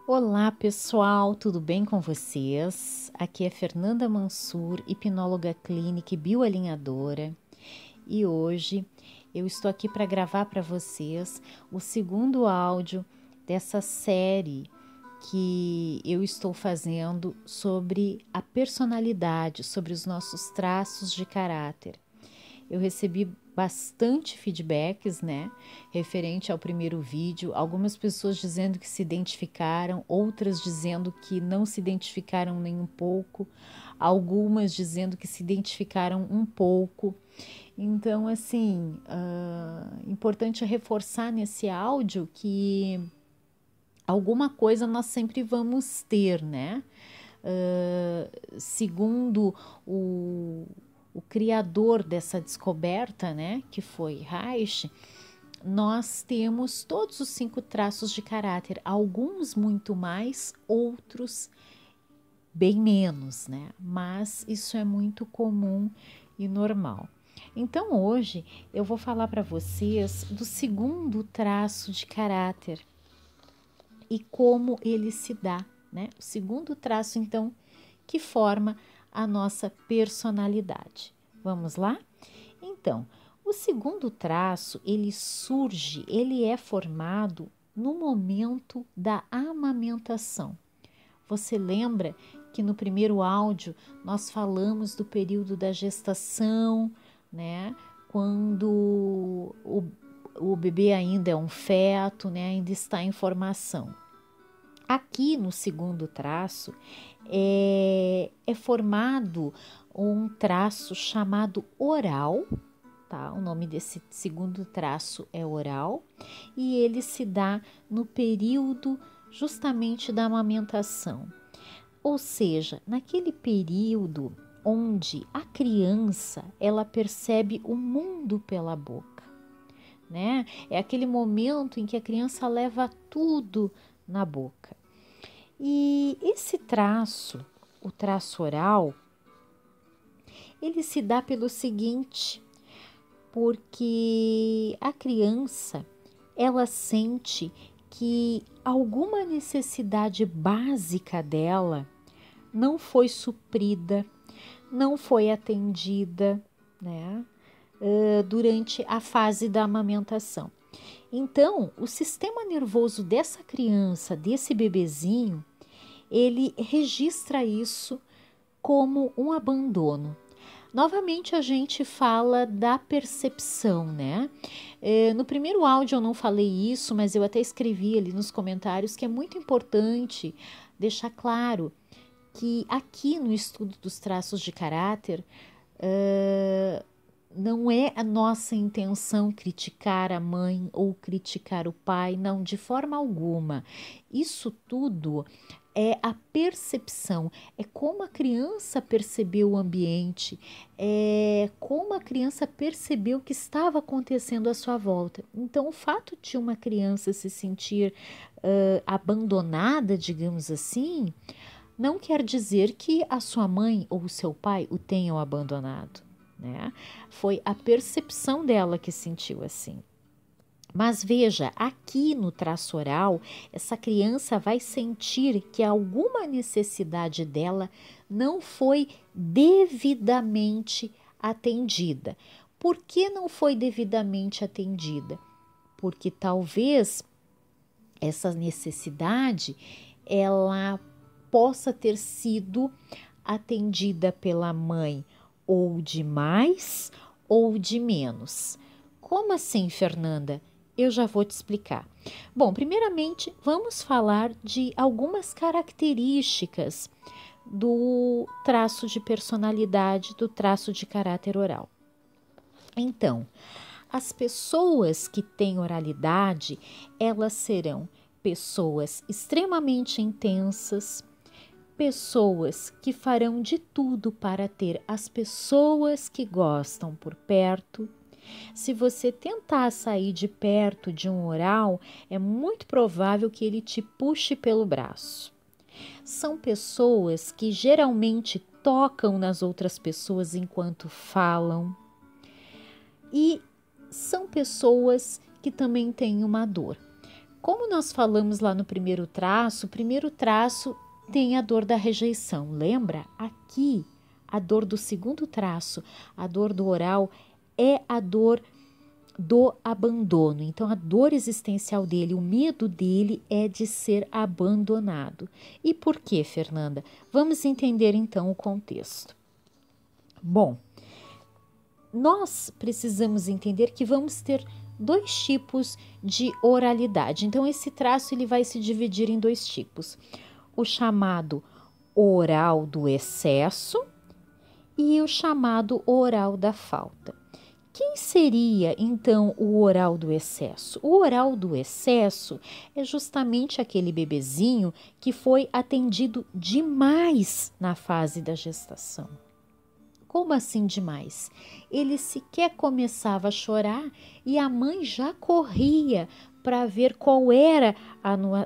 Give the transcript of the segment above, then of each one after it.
Olá pessoal, tudo bem com vocês? Aqui é Fernanda Mansur, hipnóloga clínica e bioalinhadora, e hoje eu estou aqui para gravar para vocês o segundo áudio dessa série que eu estou fazendo sobre a personalidade, sobre os nossos traços de caráter. Eu recebi bastante feedbacks, né, referente ao primeiro vídeo, algumas pessoas dizendo que se identificaram, outras dizendo que não se identificaram nem um pouco, algumas dizendo que se identificaram um pouco. Então, assim, importante reforçar nesse áudio que alguma coisa nós sempre vamos ter, né? Segundo o criador dessa descoberta, né, que foi Reich, nós temos todos os 5 traços de caráter, alguns muito mais, outros bem menos, né? Mas isso é muito comum e normal. Então hoje eu vou falar para vocês do segundo traço de caráter e como ele se dá, né? O segundo traço, então, que forma a nossa personalidade. Vamos lá? Então, o segundo traço, ele é formado no momento da amamentação. Você lembra que no primeiro áudio nós falamos do período da gestação, né? Quando o bebê ainda é um feto, né? Ainda está em formação. Aqui no segundo traço é formado um traço chamado oral, tá? O nome desse segundo traço é oral e ele se dá no período justamente da amamentação. Ou seja, naquele período onde a criança ela percebe o mundo pela boca, né? É aquele momento em que a criança leva tudo na boca. E esse traço, o traço oral, ele se dá pelo seguinte, porque a criança, ela sente que alguma necessidade básica dela não foi suprida, não foi atendida, né, durante a fase da amamentação. Então, o sistema nervoso dessa criança, desse bebezinho, ele registra isso como um abandono. Novamente a gente fala da percepção, né? No primeiro áudio eu não falei isso, mas eu até escrevi ali nos comentários que é muito importante deixar claro que aqui no estudo dos traços de caráter, não é a nossa intenção criticar a mãe ou criticar o pai, não, de forma alguma. Isso tudo é a percepção, é como a criança percebeu o ambiente, é como a criança percebeu o que estava acontecendo à sua volta. Então, o fato de uma criança se sentir abandonada, digamos assim, não quer dizer que a sua mãe ou o seu pai o tenham abandonado, né? Foi a percepção dela que sentiu assim. Mas veja, aqui no traço oral, essa criança vai sentir que alguma necessidade dela não foi devidamente atendida. Por que não foi devidamente atendida? Porque talvez essa necessidade ela possa ter sido atendida pela mãe ou de mais ou de menos. Como assim, Fernanda? Eu já vou te explicar. Bom, primeiramente, vamos falar de algumas características do traço de personalidade, do traço de caráter oral. Então, as pessoas que têm oralidade, elas serão pessoas extremamente intensas, pessoas que farão de tudo para ter as pessoas que gostam por perto. Se você tentar sair de perto de um oral, é muito provável que ele te puxe pelo braço. São pessoas que geralmente tocam nas outras pessoas enquanto falam. E são pessoas que também têm uma dor. Como nós falamos lá no primeiro traço, o primeiro traço tem a dor da rejeição. Lembra? Aqui, a dor do segundo traço, a dor do oral, é a dor do abandono. Então, a dor existencial dele, o medo dele é de ser abandonado. E por quê, Fernanda? Vamos entender então o contexto. Bom, nós precisamos entender que vamos ter dois tipos de oralidade. Então, esse traço ele vai se dividir em dois tipos. O chamado oral do excesso e o chamado oral da falta. Quem seria, então, o oral do excesso? O oral do excesso é justamente aquele bebezinho que foi atendido demais na fase da gestação. Como assim demais? Ele sequer começava a chorar e a mãe já corria para ver qual era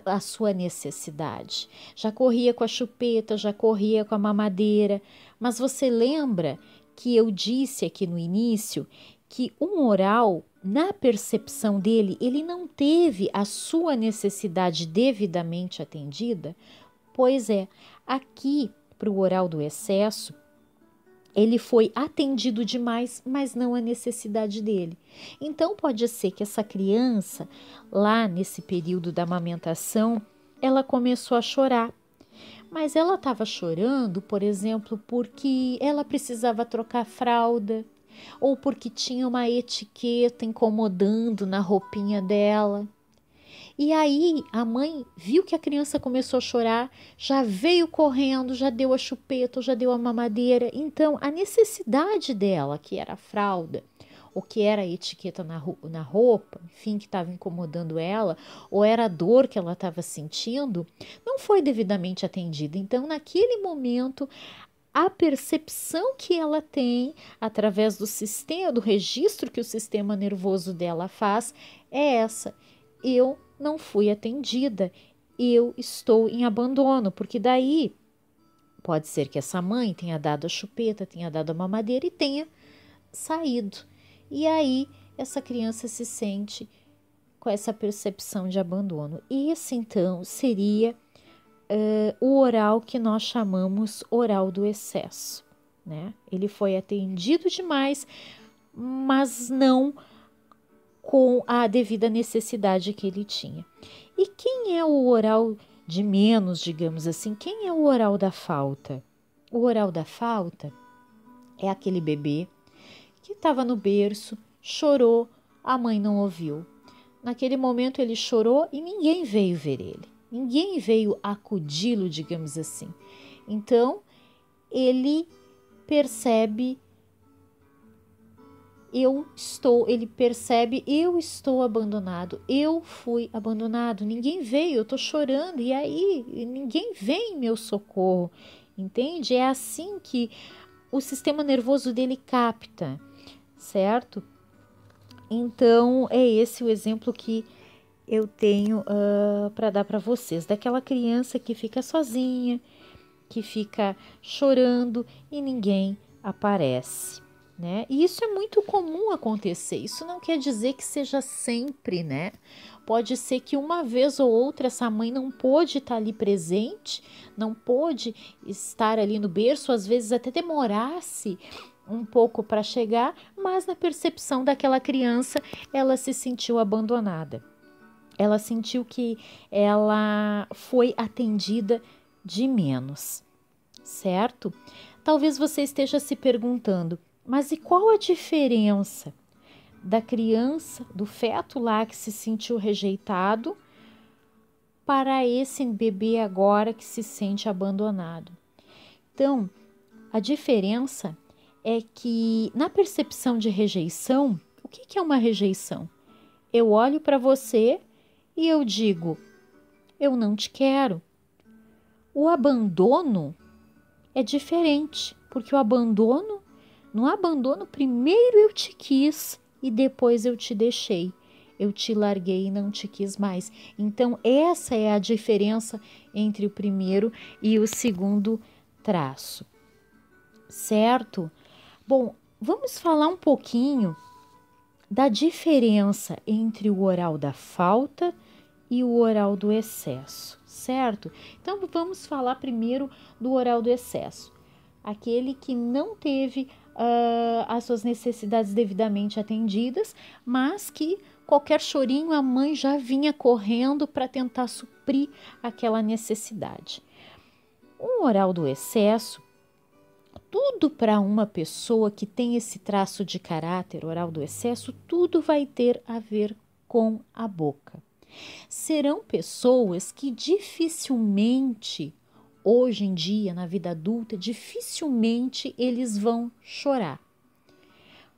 a sua necessidade. Já corria com a chupeta, já corria com a mamadeira. Mas você lembra que eu disse aqui no início que um oral, na percepção dele, ele não teve a sua necessidade devidamente atendida? Pois é, aqui para o oral do excesso, ele foi atendido demais, mas não a necessidade dele. Então, pode ser que essa criança, lá nesse período da amamentação, ela começou a chorar. Mas ela estava chorando, por exemplo, porque ela precisava trocar fralda, ou porque tinha uma etiqueta incomodando na roupinha dela. E aí a mãe viu que a criança começou a chorar, já veio correndo, já deu a chupeta, já deu a mamadeira. Então a necessidade dela, que era a fralda, ou que era a etiqueta na roupa, enfim, que estava incomodando ela, ou era a dor que ela estava sentindo, não foi devidamente atendida. Então naquele momento a percepção que ela tem através do sistema, do registro que o sistema nervoso dela faz, é essa: eu não fui atendida, eu estou em abandono, porque daí pode ser que essa mãe tenha dado a chupeta, tenha dado a mamadeira e tenha saído. E aí essa criança se sente com essa percepção de abandono. E esse então seria o oral que nós chamamos oral do excesso, né? Ele foi atendido demais, mas não com a devida necessidade que ele tinha. E quem é o oral de menos, digamos assim? Quem é o oral da falta? O oral da falta é aquele bebê que estava no berço, chorou, a mãe não ouviu. Naquele momento ele chorou e ninguém veio ver ele. Ninguém veio acudi-lo, digamos assim. Então, ele percebe eu estou abandonado, eu fui abandonado, ninguém veio, eu estou chorando e aí ninguém vem em meu socorro, entende? É assim que o sistema nervoso dele capta, certo? Então, é esse o exemplo que eu tenho para dar para vocês, daquela criança que fica sozinha, que fica chorando e ninguém aparece, né? E isso é muito comum acontecer, isso não quer dizer que seja sempre, né? Pode ser que uma vez ou outra essa mãe não pôde estar ali presente, não pôde estar ali no berço, às vezes até demorasse um pouco para chegar, mas na percepção daquela criança ela se sentiu abandonada. Ela sentiu que ela foi atendida de menos, certo? Talvez você esteja se perguntando, mas e qual a diferença da criança, do feto lá que se sentiu rejeitado, para esse bebê agora que se sente abandonado? Então, a diferença é que na percepção de rejeição, o que é uma rejeição? Eu olho para você e eu digo, eu não te quero. O abandono é diferente, porque no abandono, primeiro eu te quis e depois eu te deixei. Eu te larguei e não te quis mais. Então, essa é a diferença entre o primeiro e o segundo traço, certo? Bom, vamos falar um pouquinho da diferença entre o oral da falta e o oral do excesso, certo? Então vamos falar primeiro do oral do excesso. Aquele que não teve as suas necessidades devidamente atendidas, mas que qualquer chorinho a mãe já vinha correndo para tentar suprir aquela necessidade. Um oral do excesso, tudo para uma pessoa que tem esse traço de caráter oral do excesso, tudo vai ter a ver com a boca. Serão pessoas que dificilmente, hoje em dia, na vida adulta, dificilmente eles vão chorar.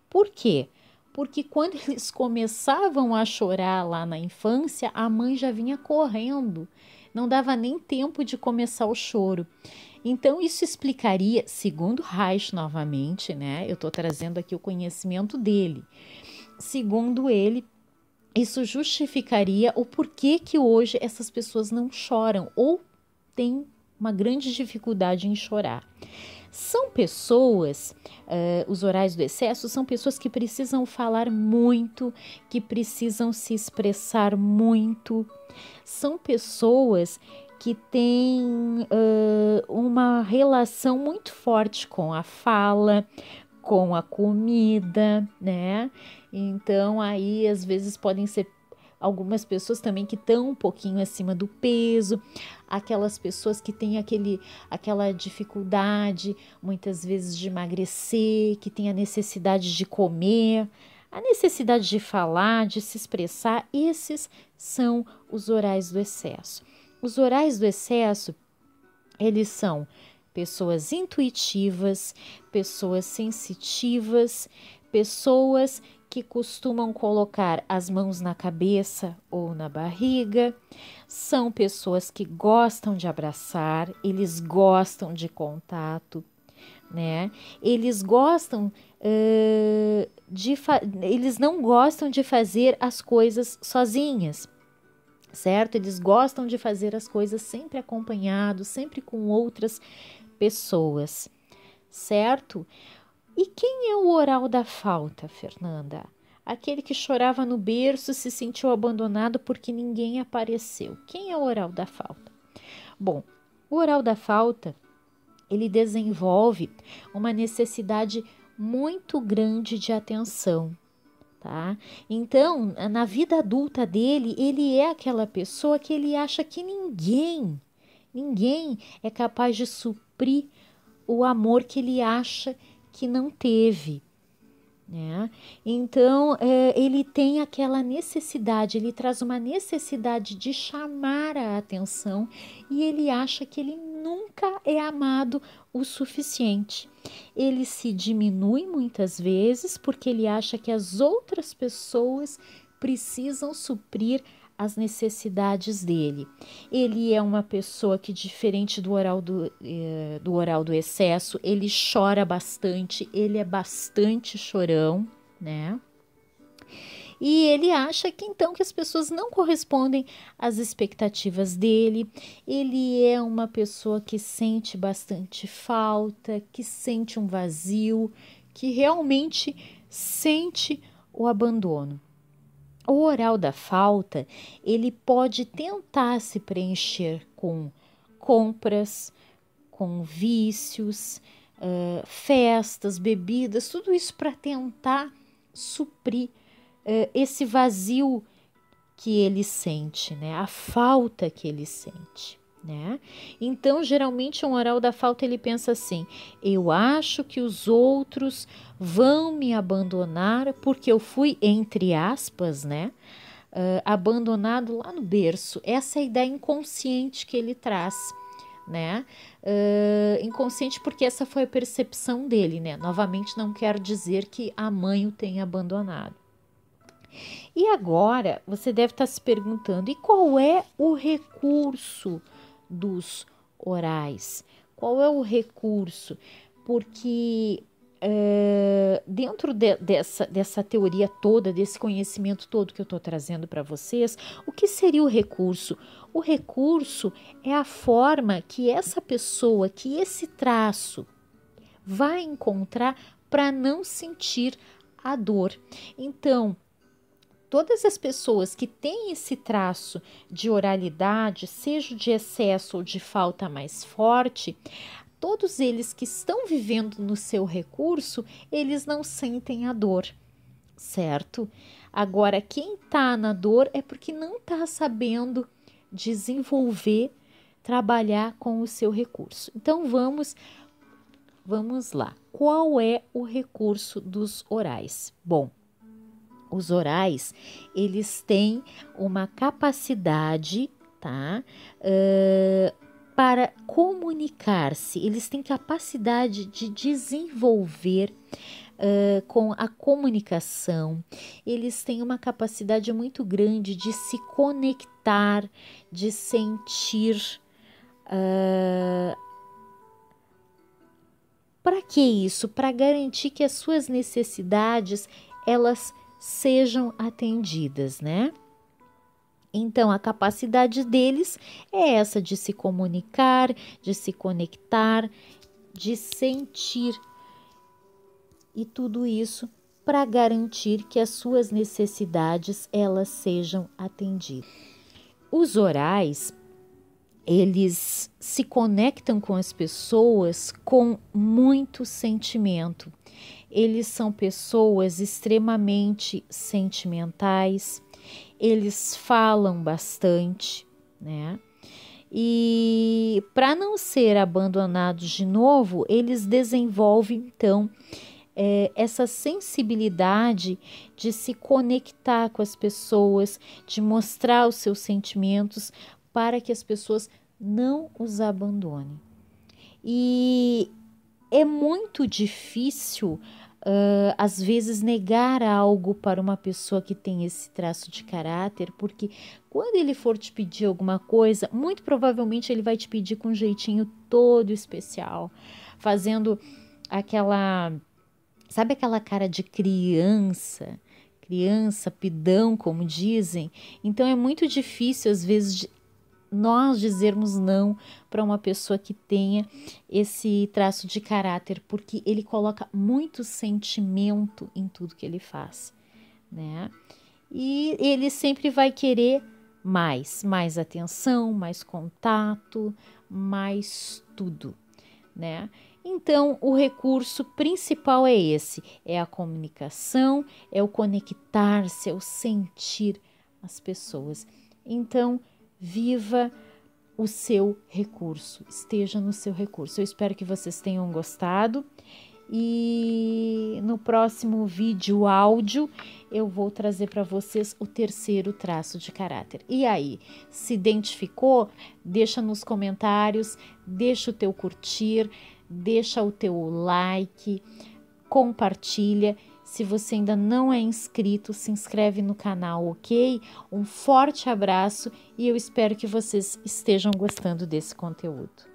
Por quê? Porque quando eles começavam a chorar lá na infância, a mãe já vinha correndo, não dava nem tempo de começar o choro. Então, isso explicaria, segundo Reich novamente, né? Eu estou trazendo aqui o conhecimento dele. Segundo ele, isso justificaria o porquê que hoje essas pessoas não choram ou têm uma grande dificuldade em chorar. São pessoas, os orais do excesso, são pessoas que precisam falar muito, que precisam se expressar muito. São pessoas que têm uma relação muito forte com a fala, com a comida, né? Então, aí, às vezes, podem ser algumas pessoas também que estão um pouquinho acima do peso, aquelas pessoas que têm aquela dificuldade, muitas vezes, de emagrecer, que têm a necessidade de comer, a necessidade de falar, de se expressar. Esses são os orais do excesso. Os orais do excesso, eles são pessoas intuitivas, pessoas sensitivas, pessoas que costumam colocar as mãos na cabeça ou na barriga, são pessoas que gostam de abraçar, eles gostam de contato, né? Eles gostam eles não gostam de fazer as coisas sozinhas, certo? Eles gostam de fazer as coisas sempre acompanhados, sempre com outras pessoas, certo? E quem é o oral da falta, Fernanda? Aquele que chorava no berço, se sentiu abandonado porque ninguém apareceu. Quem é o oral da falta? Bom, o oral da falta, ele desenvolve uma necessidade muito grande de atenção, tá? Então, na vida adulta dele, ele é aquela pessoa que ele acha que ninguém é capaz de suprir o amor que ele acha que não teve, né? Então, ele tem aquela necessidade, ele traz uma necessidade de chamar a atenção e ele acha que ele nunca é amado o suficiente. Ele se diminui muitas vezes porque ele acha que as outras pessoas precisam suprir as necessidades dele. Ele é uma pessoa que, diferente do oral do excesso, ele chora bastante, ele é bastante chorão, né? E ele acha que então que as pessoas não correspondem às expectativas dele. Ele é uma pessoa que sente bastante falta, que sente um vazio, que realmente sente o abandono. O oral da falta, ele pode tentar se preencher com compras, com vícios, festas, bebidas, tudo isso para tentar suprir esse vazio que ele sente, né? A falta que ele sente, né? Então, geralmente, um oral da falta, ele pensa assim: eu acho que os outros vão me abandonar porque eu fui, entre aspas, né? Abandonado lá no berço. Essa é a ideia inconsciente que ele traz, né? Inconsciente porque essa foi a percepção dele, né? Novamente, não quero dizer que a mãe o tenha abandonado. E agora você deve estar se perguntando: e qual é o recurso dos orais? Qual é o recurso? Porque dentro dessa teoria toda, desse conhecimento todo que eu estou trazendo para vocês, o que seria o recurso? O recurso é a forma que essa pessoa, que esse traço vai encontrar para não sentir a dor. Então, todas as pessoas que têm esse traço de oralidade, seja de excesso ou de falta mais forte, todos eles que estão vivendo no seu recurso, eles não sentem a dor, certo? Agora, quem está na dor é porque não está sabendo desenvolver, trabalhar com o seu recurso. Então, vamos lá. Qual é o recurso dos orais? Bom, os orais, eles têm uma capacidade, tá? Para comunicar-se, eles têm capacidade de desenvolver com a comunicação, eles têm uma capacidade muito grande de se conectar, de sentir. Para que isso? Para garantir que as suas necessidades elas sejam atendidas, né? Então, a capacidade deles é essa de se comunicar, de se conectar, de sentir. E tudo isso para garantir que as suas necessidades elas sejam atendidas. Os orais, eles se conectam com as pessoas com muito sentimento. Eles são pessoas extremamente sentimentais, eles falam bastante, né? E para não ser abandonados de novo, eles desenvolvem então essa sensibilidade de se conectar com as pessoas, de mostrar os seus sentimentos para que as pessoas não os abandonem. E é muito difícil, às vezes, negar algo para uma pessoa que tem esse traço de caráter, porque quando ele for te pedir alguma coisa, muito provavelmente ele vai te pedir com um jeitinho todo especial, fazendo sabe aquela cara de criança pidão, como dizem? Então é muito difícil, às vezes, nós dizermos não para uma pessoa que tenha esse traço de caráter, porque ele coloca muito sentimento em tudo que ele faz, né? E ele sempre vai querer mais atenção, mais contato, mais tudo, né? Então, o recurso principal é esse, é a comunicação, é o conectar-se, é o sentir as pessoas. Então, viva o seu recurso, esteja no seu recurso. Eu espero que vocês tenham gostado e no próximo vídeo áudio eu vou trazer para vocês o terceiro traço de caráter. E aí, se identificou? Deixa nos comentários, deixa o teu curtir, deixa o teu like, compartilha. Se você ainda não é inscrito, se inscreve no canal, ok? Um forte abraço e eu espero que vocês estejam gostando desse conteúdo.